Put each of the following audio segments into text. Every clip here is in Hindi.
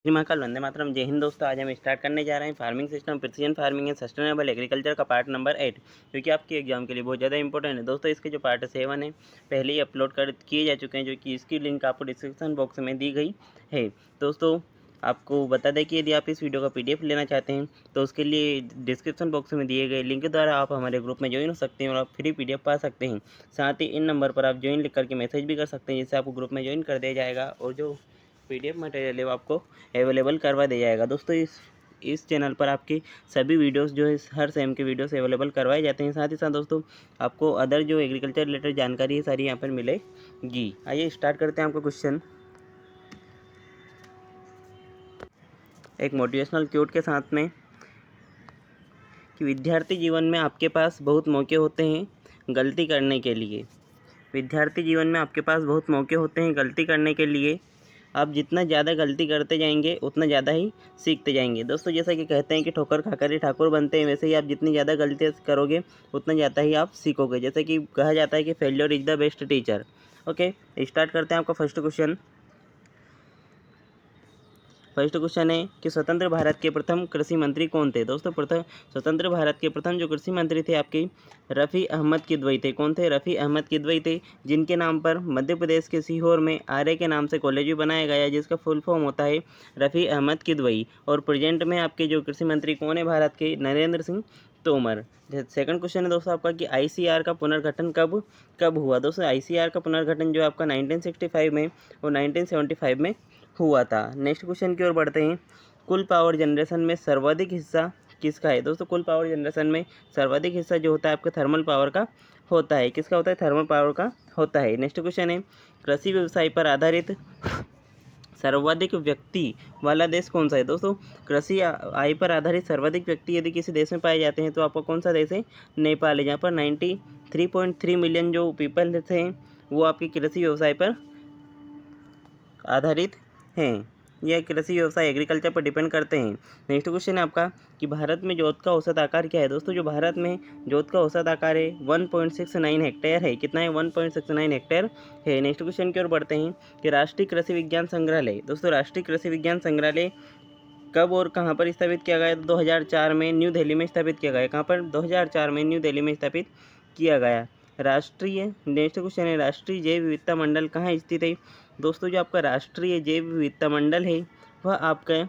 जी महाकाल, वंदे मातरम, जय हिंद दोस्तों। आज हम स्टार्ट करने जा रहे हैं farming system, precision farming and sustainable agriculture का पार्ट नंबर 8, जो कि आपके एग्जाम के लिए बहुत ज़्यादा इंपॉर्टेंट है दोस्तों। इसके जो पार्ट 7 है पहले ही अपलोड कर किए जा चुके हैं, जो कि इसकी लिंक आपको डिस्क्रिप्शन बॉक्स में दी गई है दोस्तों। आपको बता दें कि यदि आप इस वीडियो का PDF लेना चाहते हैं तो उसके लिए डिस्क्रिप्शन बॉक्स में दिए गए लिंक के द्वारा आप हमारे ग्रुप में ज्वाइन हो सकते हैं और आप फ्री PDF पा सकते हैं। साथ ही इन नंबर पर आप ज्वाइन लिख करके मैसेज भी कर सकते हैं, जिससे आपको ग्रुप में ज्वाइन कर दिया जाएगा और जो PDF मटेरियल है वो आपको अवेलेबल करवा दिया जाएगा दोस्तों। इस चैनल पर आपके सभी वीडियोस जो है हर सेम के वीडियोस अवेलेबल करवाए जाते हैं। साथ ही साथ दोस्तों आपको अदर जो एग्रीकल्चर रिलेटेड जानकारी है सारी यहाँ पर मिलेगी। आइए स्टार्ट करते हैं आपका क्वेश्चन एक मोटिवेशनल क्योट के साथ में कि विद्यार्थी जीवन में आपके पास बहुत मौके होते हैं गलती करने के लिए। विद्यार्थी जीवन में आपके पास बहुत मौके होते हैं गलती करने के लिए। आप जितना ज़्यादा गलती करते जाएंगे उतना ज़्यादा ही सीखते जाएंगे दोस्तों। जैसा कि कहते हैं कि ठोकर खाकर ही ठाकुर बनते हैं, वैसे ही आप जितनी ज़्यादा गलतियाँ करोगे उतना ज़्यादा ही आप सीखोगे। जैसे कि कहा जाता है कि failure is the best teacher. Okay, start करते हैं आपका फर्स्ट क्वेश्चन है कि स्वतंत्र भारत के प्रथम कृषि मंत्री कौन थे दोस्तों। स्वतंत्र भारत के प्रथम जो कृषि मंत्री थे आपके रफ़ी अहमद किदवई थे। कौन थे? रफ़ी अहमद किदवई थे, जिनके नाम पर मध्य प्रदेश के सीहोर में आर्य के नाम से कॉलेज भी बनाया गया, जिसका फुल फॉर्म होता है रफ़ी अहमद किदवई। और प्रेजेंट में आपके जो कृषि मंत्री कौन है भारत के? नरेंद्र सिंह तोमर। सेकंड क्वेश्चन है दोस्तों आपका कि ICAR का पुनर्गठन कब हुआ दोस्तों। ICAR का पुनर्गठन जो आपका 1965 में और 1975 में हुआ था। नेक्स्ट क्वेश्चन की ओर बढ़ते हैं। कुल पावर जनरेशन में सर्वाधिक हिस्सा किसका है दोस्तों। कुल पावर जनरेशन में सर्वाधिक हिस्सा जो होता है आपका थर्मल पावर का होता है। किसका होता है? थर्मल पावर का होता है। नेक्स्ट क्वेश्चन है कृषि व्यवसाय पर आधारित सर्वाधिक व्यक्ति वाला देश कौन सा है दोस्तों। कृषि आय पर आधारित सर्वाधिक व्यक्ति यदि किसी देश में पाए जाते हैं तो आपका कौन सा देश है? नेपाल है, जहाँ पर 93.3 मिलियन जो पीपल थे वो आपके कृषि व्यवसाय पर आधारित हैं। यह कृषि व्यवसाय एग्रीकल्चर पर डिपेंड करते हैं। नेक्स्ट क्वेश्चन है आपका कि भारत में जोत का औसत आकार क्या है दोस्तों। जो भारत में जोत का औसत आकार है 1.69 हेक्टेयर है। कितना है? 1.69 हेक्टेयर है। नेक्स्ट क्वेश्चन की ओर बढ़ते हैं कि राष्ट्रीय कृषि विज्ञान संग्रहालय दोस्तों, राष्ट्रीय कृषि विज्ञान संग्रहालय कब और कहाँ पर स्थापित किया गया? 2004 में न्यू दिल्ली में स्थापित किया गया। कहाँ पर? 2004 में न्यू दिल्ली में स्थापित किया गया। नेक्स्ट क्वेश्चन है राष्ट्रीय जैव विविधता मंडल कहाँ स्थित है दोस्तों। जो आपका राष्ट्रीय जैव विविधता मंडल है वह आपका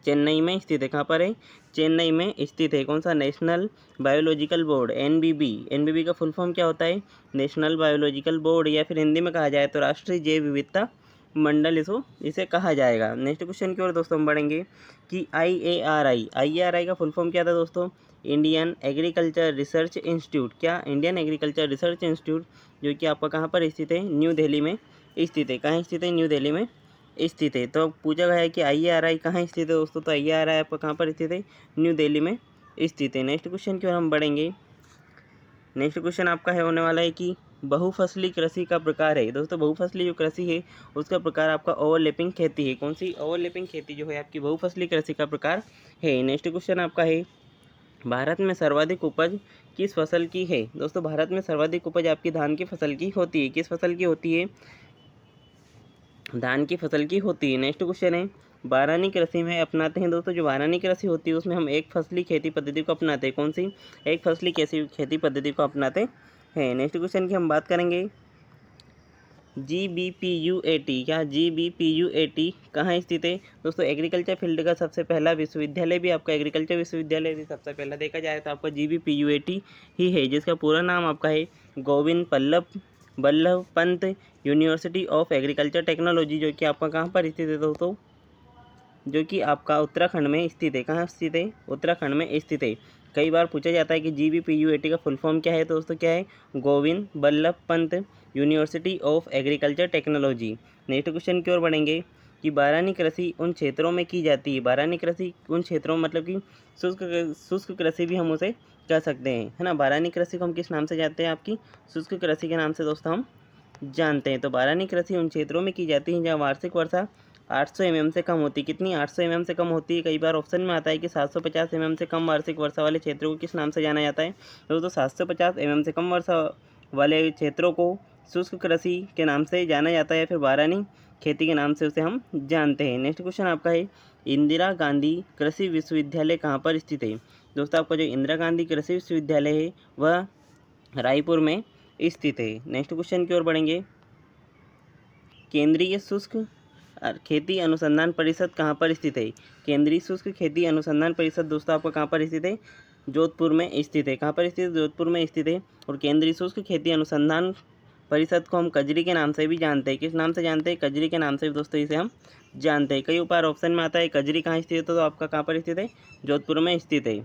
चेन्नई में स्थित है। कहाँ पर है? चेन्नई में स्थित है। कौन सा? नेशनल बायोलॉजिकल बोर्ड, NBB का फुल फॉर्म क्या होता है? नेशनल बायोलॉजिकल बोर्ड, या फिर हिंदी में कहा जाए तो राष्ट्रीय जैव विविधता मंडल इसे कहा जाएगा। नेक्स्ट क्वेश्चन की ओर दोस्तों हम बढ़ेंगे कि IARI का फुल फॉर्म क्या था दोस्तों। Indian agriculture research institute. क्या? इंडियन एग्रीकल्चर रिसर्च इंस्टीट्यूट, जो कि आपका कहाँ पर स्थित है? न्यू दिल्ली में स्थित है। कहाँ स्थित है? न्यू दिल्ली में स्थित है। तो पूछा गया है कि IARI कहाँ स्थित है दोस्तों, तो IARI आपका कहाँ पर स्थित है? न्यू दिल्ली में स्थित है। नेक्स्ट क्वेश्चन की ओर हम बढ़ेंगे। नेक्स्ट क्वेश्चन आपका है होने वाला है कि बहुफसली कृषि का प्रकार है दोस्तों। बहुफसली जो कृषि है उसका प्रकार आपका ओवरलैपिंग खेती है। कौन सी? ओवरलैपिंग खेती जो है आपकी बहुफसली कृषि का प्रकार है। नेक्स्ट क्वेश्चन आपका है भारत में सर्वाधिक उपज किस फसल की है दोस्तों। भारत में सर्वाधिक उपज आपकी धान की फसल की होती है। किस फसल की होती है? धान की फसल की होती है। नेक्स्ट क्वेश्चन है बारानी कृषि में अपनाते हैं दोस्तों। जो बारानी कृषि होती है उसमें हम एक फसली खेती पद्धति को अपनाते हैं। कौन सी? एक फसली खेती पद्धति को अपनाते हैं। नेक्स्ट क्वेश्चन की हम बात करेंगे GBPUAT। क्या? GBPUAT कहाँ स्थित है दोस्तों। एग्रीकल्चर फील्ड का सबसे पहला विश्वविद्यालय भी आपका एग्रीकल्चर विश्वविद्यालय भी सबसे पहला देखा जाए तो आपका GBPUAT ही है, जिसका पूरा नाम आपका है Govind Ballabh Pant university of agriculture technology, जो कि आपका कहाँ पर स्थित है दोस्तों। जो कि आपका उत्तराखंड में स्थित है। कहाँ स्थित है? उत्तराखंड में स्थित है। कई बार पूछा जाता है कि GBPUAT का फुल फॉर्म क्या है तो दोस्तों क्या है? Govind Ballabh Pant university of agriculture technology. Next question की ओर बढ़ेंगे कि बारानी कृषि उन क्षेत्रों में की जाती है। बारानी कृषि उन क्षेत्रों में मतलब कि शुष्क कृषि भी हम उसे कह सकते हैं, है ना। बारानी कृषि को हम किस नाम से जानते हैं? आपकी शुष्क कृषि के नाम से दोस्तों हम जानते हैं। तो बारानी कृषि उन क्षेत्रों में की जाती है जहाँ वार्षिक वर्षा 800 mm से कम होती है। कितनी? 800 mm से कम होती है। कई बार ऑप्शन में आता है कि 750 mm से कम वार्षिक वर्षा वाले क्षेत्रों को किस नाम से जाना जाता है दोस्तों। 750 mm से कम वर्षा वाले क्षेत्रों को शुष्क कृषि के नाम से जाना जाता है। फिर बारानी खेती के नाम से उसे हम जानते हैं। नेक्स्ट क्वेश्चन आपका है, इंदिरा गांधी कृषि विश्वविद्यालय कहाँ पर स्थित है। दोस्तों आपका जो इंदिरा गांधी कृषि विश्वविद्यालय है वह रायपुर में स्थित है। नेक्स्ट क्वेश्चन की ओर बढ़ेंगे, केंद्रीय शुष्क खेती अनुसंधान परिषद कहाँ पर स्थित है। केंद्रीय शुष्क खेती अनुसंधान परिषद दोस्तों आपका कहाँ पर स्थित है, जोधपुर में स्थित है। कहाँ पर स्थित है, जोधपुर में स्थित है। और केंद्रीय शुष्क खेती अनुसंधान परिषद को हम कजरी के नाम से भी जानते हैं। किस नाम से जानते हैं, कजरी के नाम से दोस्तों इसे हम जानते हैं। कई बार ऑप्शन में आता है कजरी कहाँ स्थित है, तो आपका कहाँ पर स्थित है, जोधपुर में स्थित है।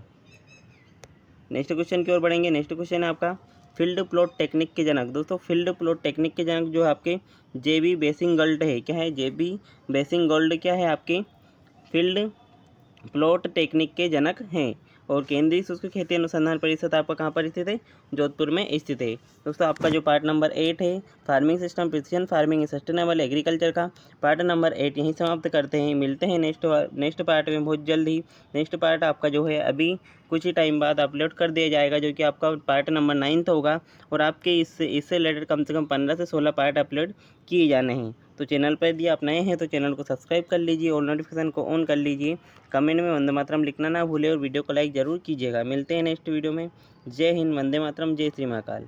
नेक्स्ट क्वेश्चन की ओर बढ़ेंगे। नेक्स्ट क्वेश्चन है आपका, फील्ड प्लॉट टेक्निक के जनक। दोस्तों फील्ड प्लॉट टेक्निक के जनक जो आपके जेबी बेसिंगोल्ड है। क्या है, जेबी बेसिंगोल्ड क्या है, आपके फील्ड प्लॉट टेक्निक के जनक हैं। और केंद्रीय शुष्क खेती अनुसंधान परिषद आपका कहाँ पर स्थित है, जोधपुर में स्थित है। दोस्तों आपका जो पार्ट नंबर 8 है, farming system precision farming sustainable agriculture का पार्ट नंबर 8 यहीं समाप्त करते हैं। मिलते हैं नेक्स्ट पार्ट में बहुत जल्द ही। नेक्स्ट पार्ट आपका जो है अभी कुछ ही टाइम बाद अपलोड कर दिया जाएगा, जो कि आपका पार्ट नंबर 9 होगा। और आपके इससे रिलेटेड कम से कम 15 से 16 पार्ट अपलोड किए जाने हैं। तो चैनल पर यदि आप नए हैं तो चैनल को सब्सक्राइब कर लीजिए और नोटिफिकेशन को ऑन कर लीजिए। कमेंट में वंदे मातरम लिखना ना भूलें और वीडियो को लाइक ज़रूर कीजिएगा। मिलते हैं नेक्स्ट वीडियो में। जय हिंद, वंदे मातरम, जय श्री महाकाल।